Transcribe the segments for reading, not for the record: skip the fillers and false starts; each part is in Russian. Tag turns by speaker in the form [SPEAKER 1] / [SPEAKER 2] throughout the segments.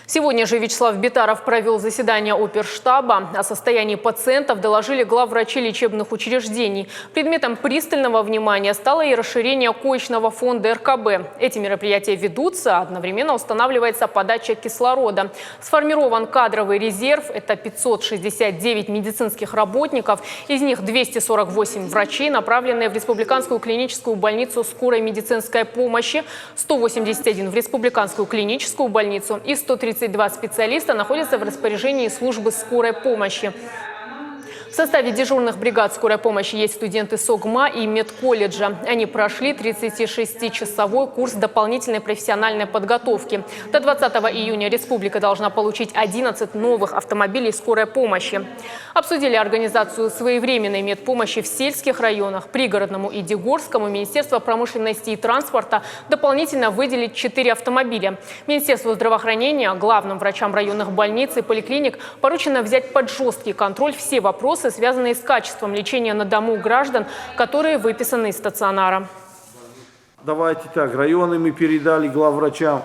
[SPEAKER 1] Сегодня же Вячеслав Битаров провел заседание оперштаба. О состоянии пациентов доложили главврачи лечебных учреждений. Предметом пристального внимания стало и расширение коечного фонда РКБ. Эти мероприятия ведутся, одновременно устанавливается подача кислорода. Сформирован кадровый резерв. Это 569 медицинских работников. Из них 248 врачей, направленные в Республиканскую клиническую больницу скорой медицинской помощи, 181 в Республиканскую клиническую больницу и 132 специалиста находятся в распоряжении службы скорой помощи. В составе дежурных бригад скорой помощи есть студенты СОГМА и медколледжа. Они прошли 36-часовой курс дополнительной профессиональной подготовки. До 20 июня республика должна получить 11 новых автомобилей скорой помощи. Обсудили организацию своевременной медпомощи в сельских районах. Пригородному и Дегорскому Министерство промышленности и транспорта дополнительно выделит 4 автомобиля. Министерству здравоохранения, главным врачам районных больниц и поликлиник поручено взять под жесткий контроль все вопросы, связанные с качеством лечения на дому граждан, которые выписаны из стационара.
[SPEAKER 2] Давайте так, районы мы передали главврачам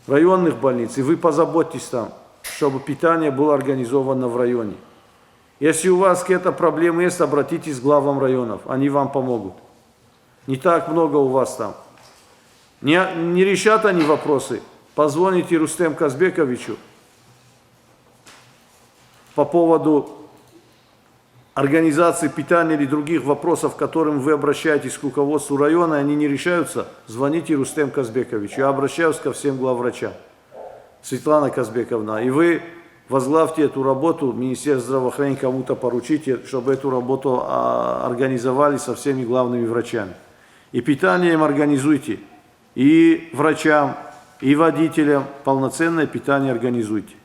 [SPEAKER 2] районных больниц, и вы позаботьтесь там, чтобы питание было организовано в районе. Если у вас какие-то проблемы есть, обратитесь к главам районов, они вам помогут. Не так много у вас там. Не решат они вопросы, позвоните Рустему Казбековичу по поводу организации питания или других вопросов, к которым вы обращаетесь к руководству района, они не решаются, звоните Рустему Казбековичу. Я обращаюсь ко всем главврачам. Светлана Казбековна, и вы возглавьте эту работу, Министерство здравоохранения кому-то поручите, чтобы эту работу организовали со всеми главными врачами. И питание им организуйте, и врачам, и водителям полноценное питание организуйте.